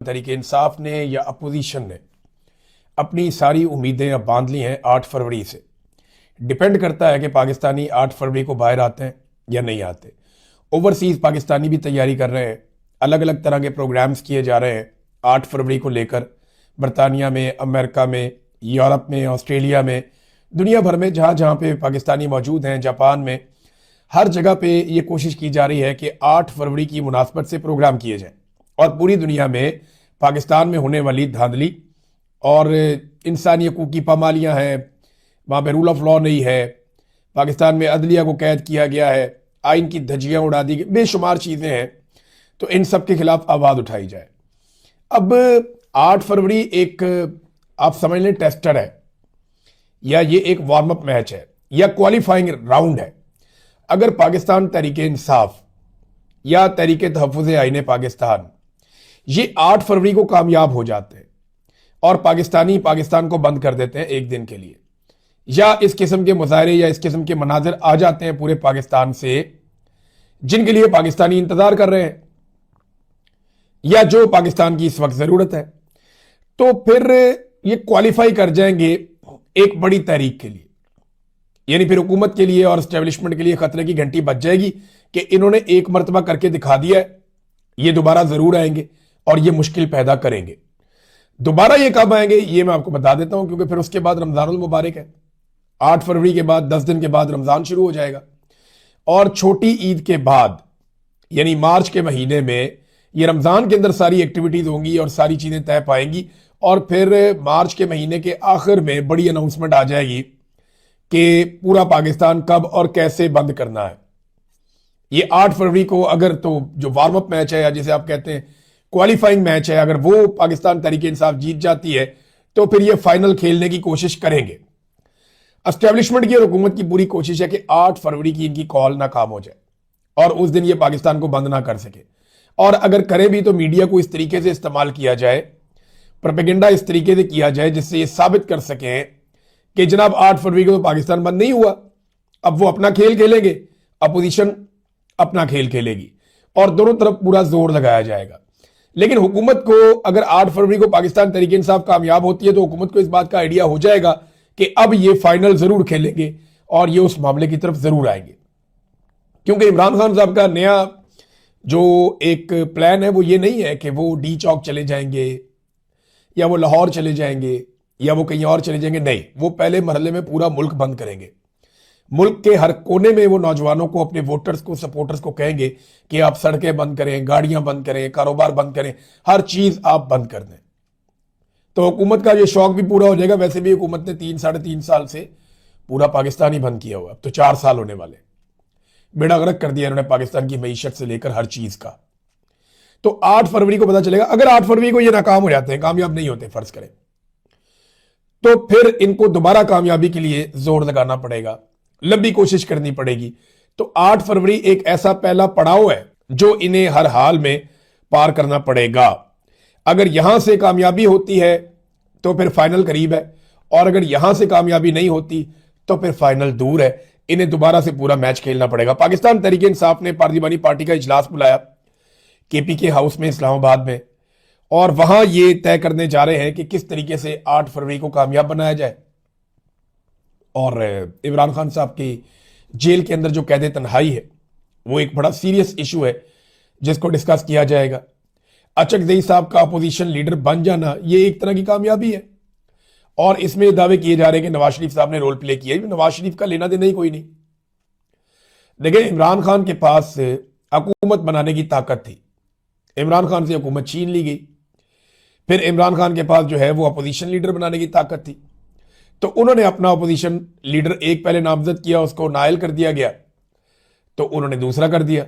तरीके इंसाफ ने या अपोजिशन ने अपनी सारी उम्मीदें अब बांध ली हैं 8 फरवरी से। डिपेंड करता है कि पाकिस्तानी 8 फरवरी को बाहर आते हैं या नहीं आते। ओवरसीज पाकिस्तानी भी तैयारी कर रहे हैं, अलग अलग तरह के प्रोग्राम्स किए जा रहे हैं 8 फरवरी को लेकर। बरतानिया में, अमेरिका में, यूरोप में, ऑस्ट्रेलिया में, दुनिया भर में जहाँ जहाँ पे पाकिस्तानी मौजूद हैं, जापान में, हर जगह पे ये कोशिश की जा रही है कि 8 फरवरी की मुनासबत से प्रोग्राम किए जाएं और पूरी दुनिया में पाकिस्तान में होने वाली धांधली और इंसानी हकूक की पामालियाँ हैं, वहाँ पे रूल ऑफ लॉ नहीं है, पाकिस्तान में अदलिया को कैद किया गया है, आइन की धज्जियाँ उड़ा दी गई, बेशुमार चीज़ें हैं, तो इन सब के खिलाफ आवाज़ उठाई जाए। अब 8 फरवरी एक आप समझ लें टेस्टर है, या ये एक वार्म अप मैच है, या क्वालिफाइंग राउंड है। अगर पाकिस्तान तहरीके इंसाफ या तहरीके तहफ़्फ़ुज़ आईन पाकिस्तान ये 8 फरवरी को कामयाब हो जाते हैं और पाकिस्तान को बंद कर देते हैं एक दिन के लिए, या इस किस्म के मुजाहरे या इस किस्म के मनाजिर आ जाते हैं पूरे पाकिस्तान से जिनके लिए पाकिस्तानी इंतजार कर रहे हैं या जो पाकिस्तान की इस वक्त जरूरत है, तो फिर ये क्वालिफाई कर जाएंगे एक बड़ी तहरीक के लिए। यानी फिर हुकूमत के लिए और एस्टेब्लिशमेंट के लिए खतरे की घंटी बज जाएगी कि इन्होंने एक मरतबा करके दिखा दिया है, ये दोबारा जरूर आएंगे और ये मुश्किल पैदा करेंगे। दोबारा ये कब आएंगे ये मैं आपको बता देता हूं, क्योंकि फिर उसके बाद रमजानुल मुबारक है। 8 फरवरी के बाद 10 दिन के बाद रमजान शुरू हो जाएगा और छोटी ईद के बाद यानी मार्च के महीने में ये रमजान के अंदर सारी एक्टिविटीज होंगी और सारी चीजें तय पाएंगी और फिर मार्च के महीने के आखिर में बड़ी अनाउंसमेंट आ जाएगी कि पूरा पाकिस्तान कब और कैसे बंद करना है। ये 8 फरवरी को अगर तो जो वार्म अप मैच है या जिसे आप कहते हैं क्वालिफाइंग मैच है, अगर वो पाकिस्तान तहरीके इंसाफ जीत जाती है तो फिर ये फाइनल खेलने की कोशिश करेंगे। एस्टेब्लिशमेंट की और हुकूमत की पूरी कोशिश है कि 8 फरवरी की इनकी कॉल नाकाम हो जाए और उस दिन ये पाकिस्तान को बंद ना कर सके, और अगर करे भी तो मीडिया को इस तरीके से इस्तेमाल किया जाए, प्रोपेगेंडा इस तरीके से किया जाए जिससे ये साबित कर सकें कि जनाब 8 फरवरी को तो पाकिस्तान बंद नहीं हुआ, अब वो अपना खेल खेलेंगे, अपोजिशन अपना खेल खेलेगी और दोनों तरफ पूरा जोर लगाया जाएगा। लेकिन हुकूमत को अगर 8 फरवरी को पाकिस्तान तहरीके इंसाफ कामयाब होती है तो हुकूमत को इस बात का आइडिया हो जाएगा कि अब ये फाइनल जरूर खेलेंगे और ये उस मामले की तरफ जरूर आएंगे, क्योंकि इमरान खान साहब का नया जो एक प्लान है वो ये नहीं है कि वो डी चौक चले जाएंगे या वो लाहौर चले जाएंगे या वो कहीं और चले जाएंगे। नहीं, वो पहले मरहले में पूरा मुल्क बंद करेंगे। मुल्क के हर कोने में वो नौजवानों को, अपने वोटर्स को, सपोर्टर्स को कहेंगे कि आप सड़कें बंद करें, गाड़ियां बंद करें, कारोबार बंद करें, हर चीज आप बंद कर दें। तो हुकूमत का ये शौक भी पूरा हो जाएगा। वैसे भी हुकूमत ने 3-3.5 साल से पूरा पाकिस्तान ही बंद किया हुआ, अब तो 4 साल होने वाले। बेड़ा गर्क कर दिया इन्होंने पाकिस्तान की मईशत से लेकर हर चीज का। तो 8 फरवरी को पता चलेगा। अगर 8 फरवरी को ये नाकाम हो जाते हैं, कामयाब नहीं होते फर्ज करें, तो फिर इनको दोबारा कामयाबी के लिए जोर लगाना पड़ेगा, लंबी कोशिश करनी पड़ेगी। तो 8 फरवरी एक ऐसा पहला पड़ाव है जो इन्हें हर हाल में पार करना पड़ेगा। अगर यहां से कामयाबी होती है तो फिर फाइनल करीब है, और अगर यहां से कामयाबी नहीं होती तो फिर फाइनल दूर है। इन्हें दोबारा से पूरा मैच खेलना पड़ेगा। पाकिस्तान तहरीके इंसाफ ने पार्लिमानी पार्टी का इजलास बुलाया केपीके हाउस में इस्लामाबाद में, और वहां ये तय करने जा रहे हैं कि किस तरीके से 8 फरवरी को कामयाब बनाया जाए। और इमरान खान साहब की जेल के अंदर जो कैद तन्हाई है वो एक बड़ा सीरियस इशू है जिसको डिस्कस किया जाएगा। अचकजई साहब का अपोजिशन लीडर बन जाना ये एक तरह की कामयाबी है, और इसमें दावे किए जा रहे हैं कि नवाज शरीफ साहब ने रोल प्ले किया। नवाज शरीफ का लेना देना ही कोई नहीं। देखिए, इमरान खान के पास हुकूमत बनाने की ताकत थी, इमरान खान से हुकूमत छीन ली गई। फिर इमरान खान के पास जो है वो अपोजिशन लीडर बनाने की ताकत थी, तो उन्होंने अपना अपोजिशन लीडर एक पहले नामजद किया, उसको नायल कर दिया गया, तो उन्होंने दूसरा कर दिया।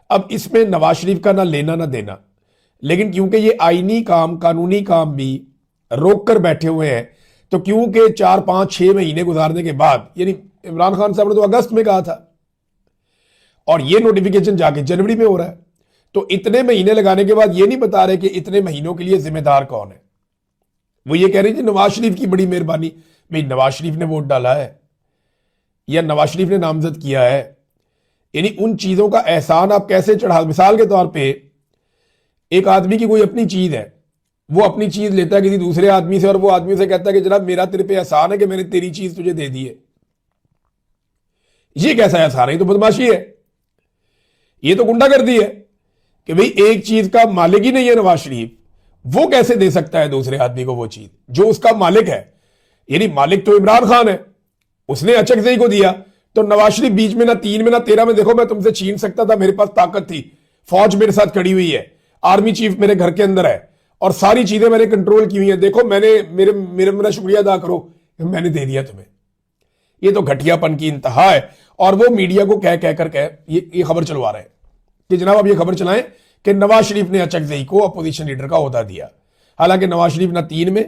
अब इसमें नवाज शरीफ का ना लेना ना देना, लेकिन क्योंकि ये आईनी काम, कानूनी काम भी रोक कर बैठे हुए हैं, तो क्योंकि 4-5-6 महीने गुजारने के बाद, यानी इमरान खान साहब ने तो अगस्त में कहा था और ये नोटिफिकेशन जाके जनवरी में हो रहा है, तो इतने महीने लगाने के बाद ये नहीं बता रहे कि इतने महीनों के लिए जिम्मेदार कौन है। वो ये कह रहे हैं नवाज शरीफ की बड़ी मेहरबानी। भाई, नवाज शरीफ ने वोट डाला है या नवाज शरीफ ने नामजद किया है, यानी उन चीजों का एहसान आप कैसे चढ़ा। मिसाल के तौर पे एक आदमी की कोई अपनी चीज है, वो अपनी चीज लेता है किसी दूसरे आदमी से और वो आदमी से कहता है कि जनाब मेरा तेरे पे एहसान है कि मैंने तेरी चीज तुझे दे दी है। ये कैसा एहसान है? ये तो बदमाशी है, ये तो गुंडागर्दी है कि भाई एक चीज का मालिक ही नहीं है नवाज शरीफ, वो कैसे दे सकता है दूसरे आदमी को वो चीज जो उसका मालिक है? यानी मालिक तो इमरान खान है, उसने अचकजई को दिया, तो नवाज शरीफ बीच में ना 3 में ना 13 में, देखो मैं तुमसे छीन सकता था, मेरे पास ताकत थी, फौज मेरे साथ खड़ी हुई है, आर्मी चीफ मेरे घर के अंदर है और सारी चीजें मैंने कंट्रोल की हुई है, देखो मैंने मेरे मेरे मेरा शुक्रिया अदा करो, मैंने दे दिया तुम्हें। ये तो घटियापन की इंतहा है। और वो मीडिया को कह कहकर कह ये खबर चलवा रहे हैं कि जनाब अब ये खबर चलाएं कि नवाज शरीफ ने अचकजई को अपोजिशन लीडर का ओहदा दिया। हालांकि नवाज शरीफ ना 3 में